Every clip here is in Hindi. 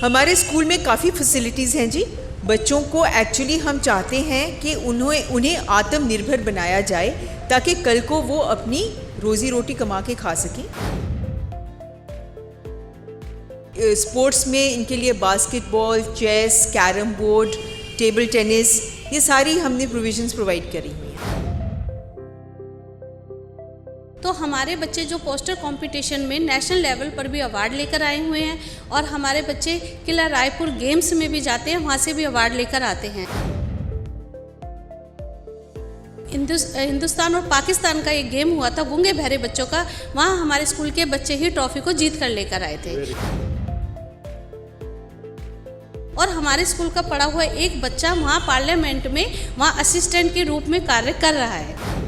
हमारे स्कूल में काफ़ी फैसिलिटीज़ हैं जी। बच्चों को एक्चुअली हम चाहते हैं कि उन्हें आत्मनिर्भर बनाया जाए ताकि कल को वो अपनी रोज़ी रोटी कमा के खा सकें। स्पोर्ट्स में इनके लिए basketball, chess, carrom board, table tennis, ये सारी हमने प्रोविजंस प्रोवाइड करी हुई हैं। तो हमारे बच्चे जो पोस्टर कंपटीशन में नेशनल लेवल पर भी अवार्ड लेकर आए हुए हैं और हमारे बच्चे किला रायपुर गेम्स में भी जाते हैं, वहाँ से भी अवार्ड लेकर आते हैं। हिंदुस्तान और पाकिस्तान का एक गेम हुआ था गूंगे बहरे बच्चों का, वहाँ हमारे स्कूल के बच्चे ही ट्रॉफी को जीत कर लेकर आए थे। और हमारे स्कूल का पढ़ा हुआ एक बच्चा वहाँ पार्लियामेंट में वहाँ असिस्टेंट के रूप में कार्य कर रहा है।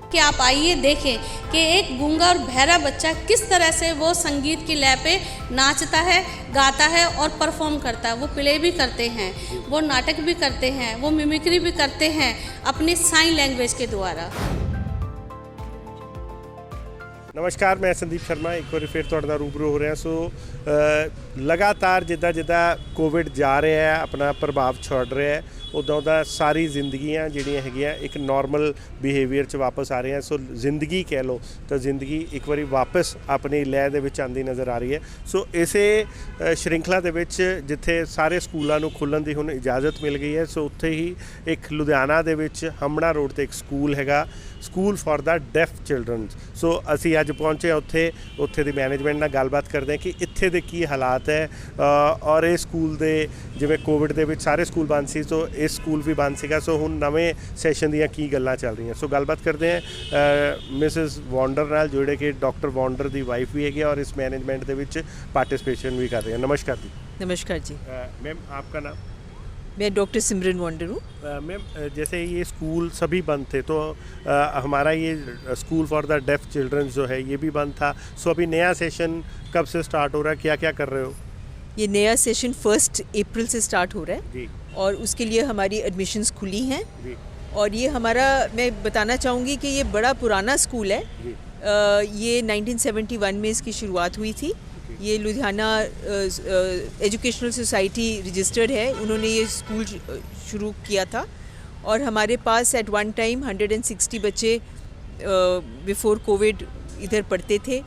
कि आप आइए देखें कि एक गूंगा और बहरा बच्चा किस तरह से वो संगीत की लय पे नाचता है, गाता है और परफॉर्म करता है। वो प्ले भी करते हैं, वो नाटक भी करते हैं, वो मिमिक्री भी करते हैं अपनी साइन लैंग्वेज के द्वारा। नमस्कार, मैं संदीप शर्मा एक बार फिर तुहाडे नाल रूबरू हो रहा। सो लगातार जिद्दां कोविड जा रहा है, अपना प्रभाव छोड़ रहा है, उदा सारी जिंदगियां जिहड़ियां हैगियां एक नॉर्मल बिहेवियर च वापस आ रही हैं। सो जिंदगी कह लो तो जिंदगी एक बारी वापस अपनी लय दे विच आंदी नज़र आ रही है। सो इसे श्रृंखला दे विच जिथे सारे स्कूलों नूं खुल्लण दी हुण इजाज़त मिल गई है, सो उत्थे ही एक लुधियाना दे विच हमड़ा रोड ते एक स्कूल हैगा, school for the deaf children. So असी अज पहुँचे उत्थे दी मैनेजमेंट नाल गलबात करते हैं कि इत्थे दे की हालात है और इस स्कूल दे जिवें कोविड दे विच सारे स्कूल बंद सी, सो इस स्कूल भी बंद सीगा। सो हुण नवें सैशन दीयां की गल्लां चल रही हैं। सो गलबात करते हैं मिसिस वॉन्डर नाल, जोड़े कि डॉक्टर वॉन्डर दी वाइफ भी है और इस मैनेजमेंट दे विच पार्टिसिपेशन भी कर रहे हैं। नमस्कार जी। नमस्कार जी। मैम आपका नाम? मैं डॉक्टर सिमरन वॉन्डर हूँ। मैम जैसे ये स्कूल सभी बंद थे, तो हमारा ये school for the deaf children जो है ये भी बंद था। सो अभी नया सेशन कब से स्टार्ट हो रहा है, क्या क्या कर रहे हो? ये नया सेशन 1 अप्रैल से स्टार्ट हो रहा है जी। और उसके लिए हमारी एडमिशन्स खुली हैं जी। और ये हमारा, मैं बताना चाहूँगी कि ये बड़ा पुराना स्कूल है। ये 1971 में इसकी शुरुआत हुई थी। ये लुधियाना एजुकेशनल सोसाइटी रजिस्टर्ड है, उन्होंने ये स्कूल शुरू किया था और हमारे पास एट वन टाइम 160 बच्चे बिफोर कोविड इधर पढ़ते थे।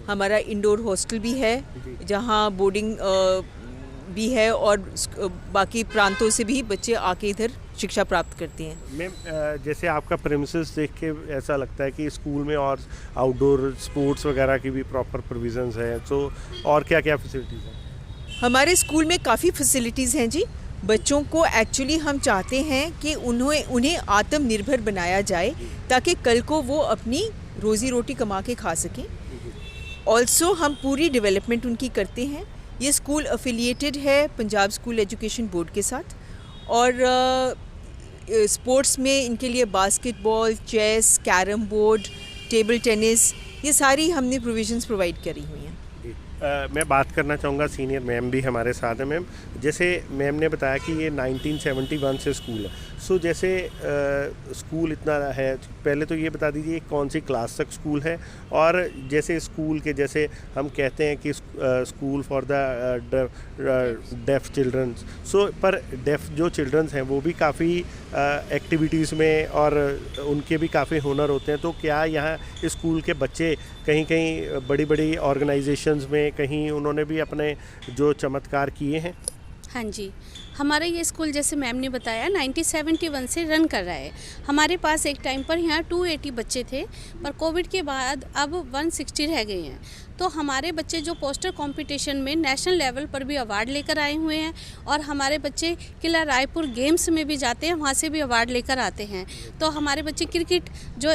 हमारा इंडोर हॉस्टल भी है जहाँ बोर्डिंग भी है और बाकी प्रांतों से भी बच्चे आके इधर शिक्षा प्राप्त करते हैं। मैम जैसे आपका प्रेमिसेस देख के ऐसा लगता है कि स्कूल में और आउटडोर स्पोर्ट्स वगैरह की भी प्रॉपर प्रोविजंस हैं, तो और क्या क्या फैसिलिटीज़ हैं? हमारे स्कूल में काफ़ी फैसिलिटीज़ हैं जी। बच्चों को एक्चुअली हम चाहते हैं कि उन्हें आत्मनिर्भर बनाया जाए ताकि कल को वो अपनी रोज़ी रोटी कमा के खा सकें। ऑल्सो हम पूरी डेवलपमेंट उनकी करते हैं। ये स्कूल एफिलिएटेड है पंजाब स्कूल एजुकेशन बोर्ड के साथ और स्पोर्ट्स में इनके लिए basketball, chess, carrom board, table tennis, ये सारी हमने प्रोविजंस प्रोवाइड करी हुई हैं। मैं बात करना चाहूँगा, सीनियर मैम भी हमारे साथ हैं। मैम जैसे मैम ने बताया कि ये 1971 से स्कूल है। सो जैसे स्कूल इतना है, पहले तो ये बता दीजिए कौन सी क्लास तक स्कूल है और जैसे स्कूल के जैसे हम कहते हैं कि school for the deaf children, so पर डेफ जो चिल्ड्रंस हैं वो भी काफ़ी एक्टिविटीज़ में और उनके भी काफ़ी हुनर होते हैं। तो क्या यहाँ स्कूल के बच्चे कहीं कहीं बड़ी बड़ी ऑर्गेनाइजेशंस में कहीं उन्होंने भी अपने जो चमत्कार किए हैं? हाँ जी, हमारा ये स्कूल जैसे मैम ने बताया 1971 से रन कर रहा है। हमारे पास एक टाइम पर यहाँ 280 बच्चे थे, पर कोविड के बाद अब 160 रह गए हैं। तो हमारे बच्चे जो पोस्टर कंपटीशन में नेशनल लेवल पर भी अवार्ड लेकर आए हुए हैं और हमारे बच्चे किला रायपुर गेम्स में भी जाते हैं, वहाँ से भी अवार्ड लेकर आते हैं। तो हमारे बच्चे क्रिकेट जो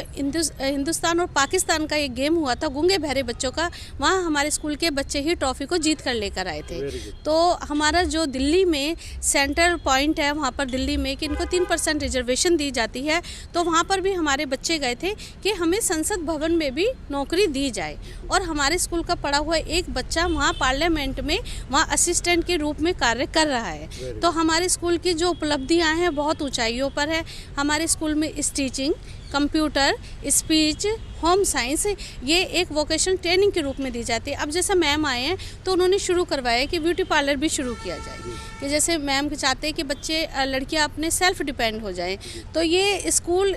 हिंदुस्तान और पाकिस्तान का एक गेम हुआ था गूंगे बहरे बच्चों का, वहाँ हमारे स्कूल के बच्चे ही ट्रॉफी को जीत कर लेकर आए थे। तो हमारा जो दिल्ली में सेंट्रल पॉइंट है, वहाँ पर दिल्ली में कि इनको 3% रिजर्वेशन दी जाती है, तो वहाँ पर भी हमारे बच्चे गए थे कि हमें संसद भवन में भी नौकरी दी जाए। और हमारे स्कूल का पढ़ा हुआ एक बच्चा वहाँ पार्लियामेंट में वहाँ असिस्टेंट के रूप में कार्य कर रहा है। तो हमारे स्कूल की जो उपलब्धियाँ हैं बहुत ऊंचाइयों पर है। हमारे स्कूल में stitching, computer, speech, home science, ये एक वोकेशनल ट्रेनिंग के रूप में दी जाती है। अब जैसा मैम आए हैं तो उन्होंने शुरू करवाया कि ब्यूटी पार्लर भी शुरू किया जाए, कि जैसे मैम चाहते हैं कि बच्चे लड़कियां अपने सेल्फ डिपेंड हो जाएं। तो ये स्कूल,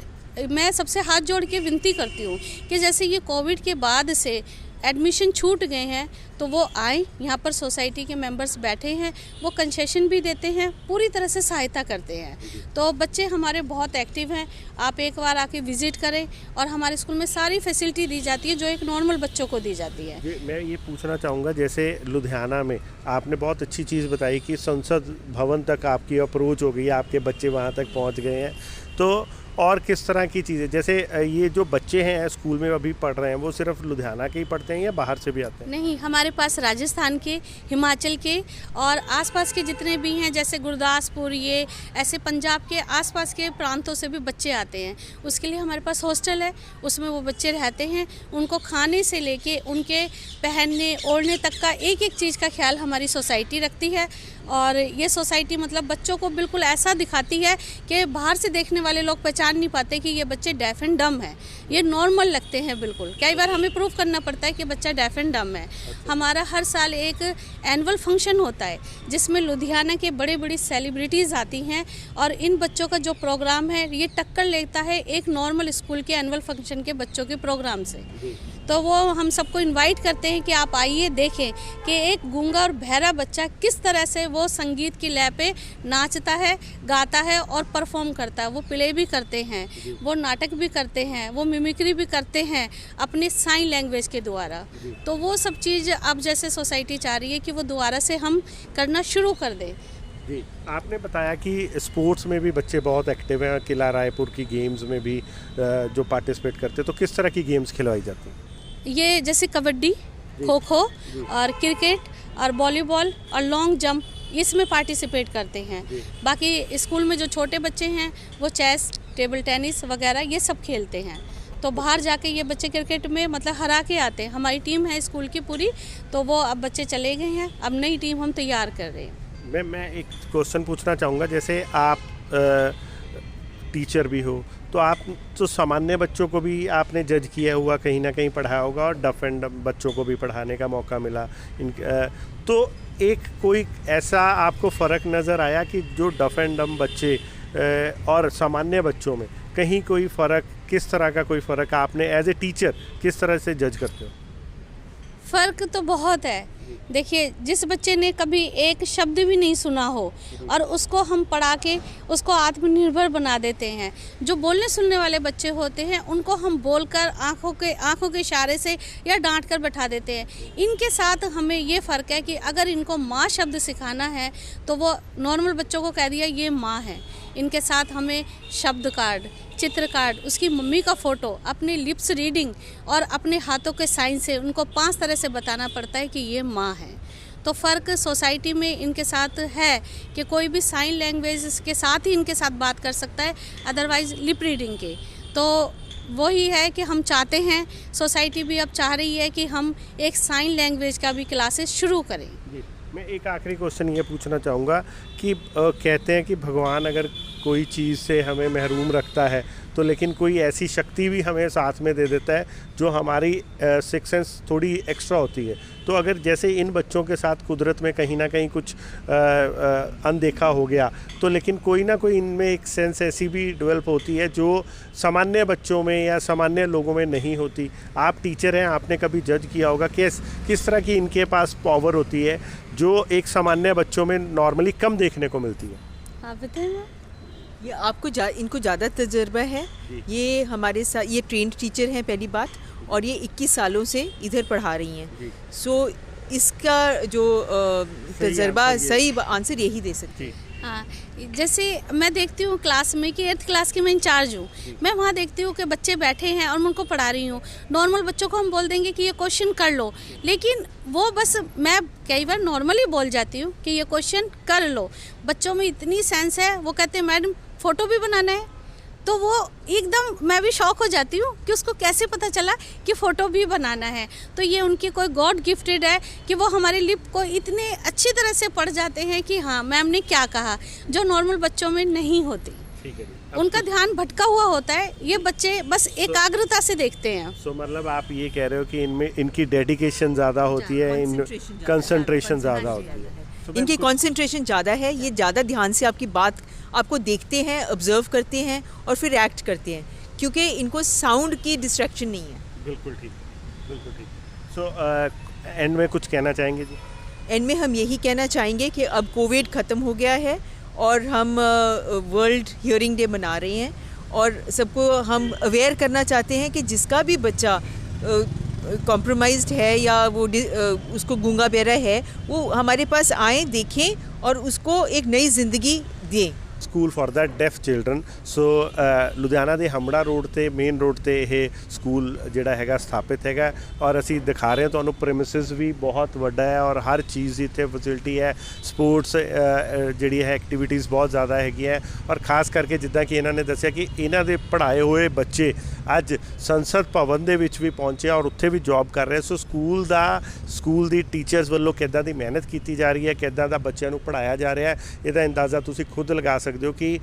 मैं सबसे हाथ जोड़ के विनती करती हूँ कि जैसे ये कोविड के बाद से एडमिशन छूट गए हैं तो वो आए, यहाँ पर सोसाइटी के मेंबर्स बैठे हैं, वो कंसेशन भी देते हैं, पूरी तरह से सहायता करते हैं। तो बच्चे हमारे बहुत एक्टिव हैं, आप एक बार आके विजिट करें। और हमारे स्कूल में सारी फैसिलिटी दी जाती है जो एक नॉर्मल बच्चों को दी जाती है। मैं ये पूछना चाहूँगा, जैसे लुधियाना में आपने बहुत अच्छी चीज़ बताई कि संसद भवन तक आपकी अप्रोच हो गई है, आपके बच्चे वहाँ तक पहुँच गए हैं, तो और किस तरह की चीज़ें, जैसे ये जो बच्चे हैं स्कूल में अभी पढ़ रहे हैं, वो सिर्फ लुधियाना के ही पढ़ते हैं या बाहर से भी आते हैं? नहीं, हमारे पास राजस्थान के, हिमाचल के और आसपास के जितने भी हैं, जैसे गुरदासपुर, ये ऐसे पंजाब के आसपास के प्रांतों से भी बच्चे आते हैं। उसके लिए हमारे पास हॉस्टल है, उसमें वो बच्चे रहते हैं। उनको खाने से लेके उनके पहनने ओढ़ने तक का एक एक चीज़ का ख्याल हमारी सोसाइटी रखती है। और ये सोसाइटी मतलब बच्चों को बिल्कुल ऐसा दिखाती है कि बाहर से देखने वाले लोग पहचान नहीं पाते कि ये बच्चे डेफ एंड डम है, ये नॉर्मल लगते हैं बिल्कुल। कई बार हमें प्रूव करना पड़ता है कि बच्चा डेफ एंड डम है। हमारा हर साल एक एनुअल फंक्शन होता है जिसमें लुधियाना के बड़े बड़ी सेलिब्रिटीज़ आती हैं और इन बच्चों का जो प्रोग्राम है ये टक्कर लेता है एक नॉर्मल स्कूल के एनुअल फंक्शन के बच्चों के प्रोग्राम से। तो वो हम सबको इनवाइट करते हैं कि आप आइए देखें कि एक गूंगा और बहरा बच्चा किस तरह से वो संगीत की लय पे नाचता है, गाता है और परफॉर्म करता है। वो प्ले भी करते हैं, वो नाटक भी करते हैं, वो मिमिक्री भी करते हैं अपने साइन लैंग्वेज के द्वारा। तो वो सब चीज़ अब जैसे सोसाइटी चाह रही है कि वो दोबारा से हम करना शुरू कर दें। जी, आपने बताया कि स्पोर्ट्स में भी बच्चे बहुत एक्टिव हैं, किला रायपुर की गेम्स में भी जो पार्टिसिपेट करते हैं, तो किस तरह की गेम्स खिलवाई जाती हैं? ये जैसे कबड्डी, खो खो और क्रिकेट और वॉलीबॉल और लॉन्ग जंप, इसमें पार्टिसिपेट करते हैं। बाकी स्कूल में जो छोटे बच्चे हैं वो चेस, टेबल टेनिस वगैरह ये सब खेलते हैं। तो बाहर जाके ये बच्चे क्रिकेट में मतलब हरा के आते हैं। हमारी टीम है स्कूल की पूरी, तो वो अब बच्चे चले गए हैं, अब नई टीम हम तैयार कर रहे हैं। मैं एक क्वेश्चन पूछना चाहूँगा, जैसे आप टीचर भी हो, तो आप तो सामान्य बच्चों को भी आपने जज किया हुआ, कहीं ना कहीं पढ़ाया होगा और डफ एंड डम बच्चों को भी पढ़ाने का मौका मिला। तो एक कोई ऐसा आपको फ़र्क नज़र आया कि जो डफ एंड डम बच्चे और सामान्य बच्चों में कहीं कोई फ़र्क, किस तरह का कोई फ़र्क आपने एज ए टीचर किस तरह से जज करते हो? फ़र्क तो बहुत है। देखिए, जिस बच्चे ने कभी एक शब्द भी नहीं सुना हो और उसको हम पढ़ा के उसको आत्मनिर्भर बना देते हैं। जो बोलने सुनने वाले बच्चे होते हैं उनको हम बोलकर आंखों के इशारे से या डांट कर बैठा देते हैं। इनके साथ हमें ये फ़र्क है कि अगर इनको माँ शब्द सिखाना है तो वो नॉर्मल बच्चों को कह दिया ये माँ है। इनके साथ हमें शब्द कार्ड, चित्र कार्ड, उसकी मम्मी का फ़ोटो, अपने लिप्स रीडिंग और अपने हाथों के साइन से उनको 5 तरह से बताना पड़ता है कि ये माँ है। तो फ़र्क सोसाइटी में इनके साथ है कि कोई भी साइन लैंग्वेज के साथ ही इनके साथ बात कर सकता है, अदरवाइज़ लिप रीडिंग के। तो वही है कि हम चाहते हैं, सोसाइटी भी अब चाह रही है कि हम एक साइन लैंग्वेज का भी क्लासेस शुरू करें। मैं एक आखिरी क्वेश्चन ये पूछना चाहूँगा कि कहते हैं कि भगवान अगर कोई चीज़ से हमें महरूम रखता है तो लेकिन कोई ऐसी शक्ति भी हमें साथ में दे देता है जो हमारी सिक्स सेंस थोड़ी एक्स्ट्रा होती है। तो अगर जैसे इन बच्चों के साथ कुदरत में कहीं ना कहीं कुछ अनदेखा हो गया तो लेकिन कोई ना कोई इनमें एक सेंस ऐसी भी डेवलप होती है जो सामान्य बच्चों में या सामान्य लोगों में नहीं होती। आप टीचर हैं, आपने कभी जज किया होगा कि किस तरह की इनके पास पावर होती है जो एक सामान्य बच्चों में नॉर्मली कम देखने को मिलती है? आप बताएं। ये आपको इनको ज़्यादा तजर्बा है। ये हमारे साथ ये ट्रेंड टीचर हैं पहली बात, और ये 21 सालों से इधर पढ़ा रही हैं। सो इसका जो तजर्बा सही आंसर यही दे सकती है। हाँ, जैसे मैं देखती हूँ क्लास में कि 8th क्लास की मैं इंचार्ज हूँ, मैं वहाँ देखती हूँ कि बच्चे बैठे हैं और मैं उनको पढ़ा रही हूँ। नॉर्मल बच्चों को हम बोल देंगे कि ये क्वेश्चन कर लो, लेकिन वो बस मैं कई बार नॉर्मली बोल जाती हूँ कि ये क्वेश्चन कर लो। बच्चों में इतनी सेंस है, वो कहते हैं मैडम फ़ोटो भी बनाना है। तो वो एकदम मैं भी शॉक हो जाती हूँ कि उसको कैसे पता चला कि फ़ोटो भी बनाना है। तो ये उनकी कोई गॉड गिफ्टेड है कि वो हमारे लिप को इतने अच्छी तरह से पढ़ जाते हैं कि हाँ मैम ने क्या कहा, जो नॉर्मल बच्चों में नहीं होती। ठीक है। उनका ध्यान भटका हुआ होता है, ये बच्चे बस एकाग्रता से देखते हैं। सो मतलब आप ये कह रहे हो कि इनमें इनकी डेडिकेशन ज़्यादा होती है, इन कंसंट्रेशन ज़्यादा होती है। इनकी कंसंट्रेशन ज़्यादा है, ये ज़्यादा ध्यान से आपकी बात आपको देखते हैं, ऑब्जर्व करते हैं और फिर एक्ट करते हैं, क्योंकि इनको साउंड की डिस्ट्रैक्शन नहीं है। बिल्कुल ठीक, बिल्कुल ठीक। सो एंड में कुछ कहना चाहेंगे जी? एंड में हम यही कहना चाहेंगे कि अब कोविड ख़त्म हो गया है और हम वर्ल्ड हियरिंग डे मना रहे हैं और सबको हम अवेयर करना चाहते हैं कि जिसका भी बच्चा कॉम्प्रोमाइज्ड है या वो उसको गूंगा बहरा है, वो हमारे पास आएँ, देखें और उसको एक नई ज़िंदगी दें। School for the deaf children. So Ludhiana ਦੇ ਹਮੜਾ ਰੋਡ ਤੇ ਮੇਨ ਰੋਡ ਤੇ ਇਹ ਸਕੂਲ ਜਿਹੜਾ ਹੈਗਾ ਸਥਾਪਿਤ ਹੈਗਾ ਔਰ ਅਸੀਂ ਦਿਖਾ ਰਹੇ ਹਾਂ ਤੁਹਾਨੂੰ ਪ੍ਰੈਮਿਸਿਸ ਵੀ ਬਹੁਤ ਵੱਡਾ ਹੈ ਔਰ ਹਰ ਚੀਜ਼ ਦੀ ਇੱਥੇ ਫੈਸਿਲਿਟੀ ਹੈ। ਸਪੋਰਟਸ ਜਿਹੜੀ ਹੈ ਐਕਟੀਵਿਟੀਜ਼ ਬਹੁਤ ਜ਼ਿਆਦਾ ਹੈਗੀਆਂ ਔਰ ਖਾਸ ਕਰਕੇ ਜਿੱਦਾਂ ਕਿ ਇਹਨਾਂ ਨੇ ਦੱਸਿਆ ਕਿ ਇਹਨਾਂ ਦੇ ਪੜ੍ਹਾਏ ਹੋਏ ਬੱਚੇ ਅੱਜ ਸੰਸਦ ਭਵਨ ਦੇ ਵਿੱਚ ਵੀ ਪਹੁੰਚੇ ਔਰ ਉੱਥੇ ਵੀ ਜੌਬ ਕਰ ਰਹੇ। ਸੋ ਸਕੂਲ ਦੀ ਟੀਚਰਸ ਵੱਲੋਂ ਕਿੱਦਾਂ ਦੀ ਮਿਹਨਤ ਕੀਤੀ ਜਾ ਰਹੀ ਹੈ, ਕਿੱਦਾਂ ਦਾ ਬੱਚਿਆਂ ਨੂੰ ਪੜ੍ਹਾਇਆ ਜਾ ਰਿਹਾ ਹੈ, ਇਹਦਾ ਅੰਦਾਜ਼ਾ ਤੁਸੀਂ ਖੁਦ ਲਗਾ ਸਕਦੇ ਹੋ ਕਿ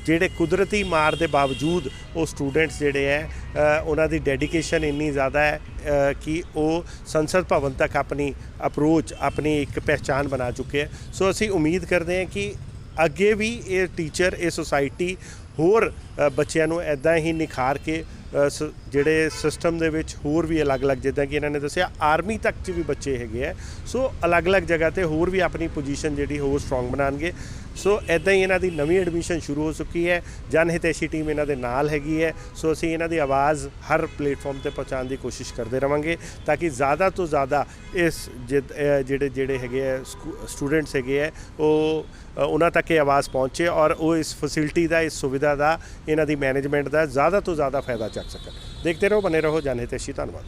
ਜਿਹੜੇ ਕੁਦਰਤੀ ਮਾਰ ਦੇ ਬਾਵਜੂਦ ਉਹ ਸਟੂਡੈਂਟਸ ਜਿਹੜੇ ਹੈ ਉਹਨਾਂ ਦੀ ਡੈਡੀਕੇਸ਼ਨ ਇੰਨੀ ਜ਼ਿਆਦਾ ਹੈ ਕਿ ਉਹ ਸੰਸਦ ਭਵਨ ਤੱਕ ਆਪਣੀ ਅਪਰੋਚ, ਆਪਣੀ ਇੱਕ ਪਹਿਚਾਣ ਬਣਾ ਚੁੱਕੇ ਹੈ। ਸੋ ਅਸੀਂ ਉਮੀਦ ਕਰਦੇ ਹਾਂ ਕਿ ਅੱਗੇ ਵੀ ਇਹ ਟੀਚਰ, ਇਹ ਸੁਸਾਇਟੀ ਹੋਰ ਬੱਚਿਆਂ ਨੂੰ ਇੱਦਾਂ ਹੀ ਨਿਖਾਰ ਕੇ ਜਿਹੜੇ ਸਿਸਟਮ ਦੇ ਵਿੱਚ ਹੋਰ ਵੀ ਅਲੱਗ-ਅਲੱਗ, ਜਿੱਦਾਂ ਕਿ ਇਹਨਾਂ ਨੇ ਦੱਸਿਆ ਆਰਮੀ ਤੱਕ 'ਚ ਵੀ ਬੱਚੇ ਹੈਗੇ ਹੈ। ਸੋ ਅਲੱਗ-ਅਲੱਗ ਜਗ੍ਹਾ 'ਤੇ ਹੋਰ ਵੀ ਆਪਣੀ ਪੋਜੀਸ਼ਨ ਜਿਹੜੀ ਹੋਰ ਸਟਰੋਂਗ ਬਣਾਉਣਗੇ। ਸੋ ਇੱਦਾਂ ਹੀ ਇਹਨਾਂ ਦੀ ਨਵੀਂ ਐਡਮਿਸ਼ਨ ਸ਼ੁਰੂ ਹੋ ਚੁੱਕੀ ਹੈ। ਜਨ ਹਿਤੈਸ਼ੀ ਟੀਮ ਇਹਨਾਂ ਦੇ ਨਾਲ ਹੈਗੀ ਹੈ। ਸੋ ਅਸੀਂ ਇਹਨਾਂ ਦੀ ਆਵਾਜ਼ ਹਰ ਪਲੇਟਫਾਰਮ 'ਤੇ ਪਹੁੰਚਾਉਣ ਦੀ ਕੋਸ਼ਿਸ਼ ਕਰਦੇ ਰਹਾਂਗੇ ਤਾਂ ਕਿ ਜ਼ਿਆਦਾ ਤੋਂ ਜ਼ਿਆਦਾ ਇਸ ਜਿਹੜੇ ਹੈਗੇ ਹੈ ਸਟੂਡੈਂਟਸ ਹੈਗੇ ਹੈ ਉਹ ਉਹਨਾਂ ਤੱਕ ਇਹ ਆਵਾਜ਼ ਪਹੁੰਚੇ ਔਰ ਉਹ ਇਸ ਫੈਸਿਲਿਟੀ ਦਾ, ਇਸ ਸੁਵਿਧਾ ਦਾ, ਇਹਨਾਂ ਦੀ ਮੈਨੇਜਮੈਂਟ ਦਾ ਜ਼ਿਆਦਾ ਤੋਂ ਜ਼ਿਆਦਾ ਫਾਇਦਾ ਚੱਕ ਸਕਣ। ਦੇਖਦੇ ਰਹੋ, ਬਨੇ ਰਹੋ ਜਨ ਹਿਤੈਸ਼ੀ। ਧੰਨਵਾਦ।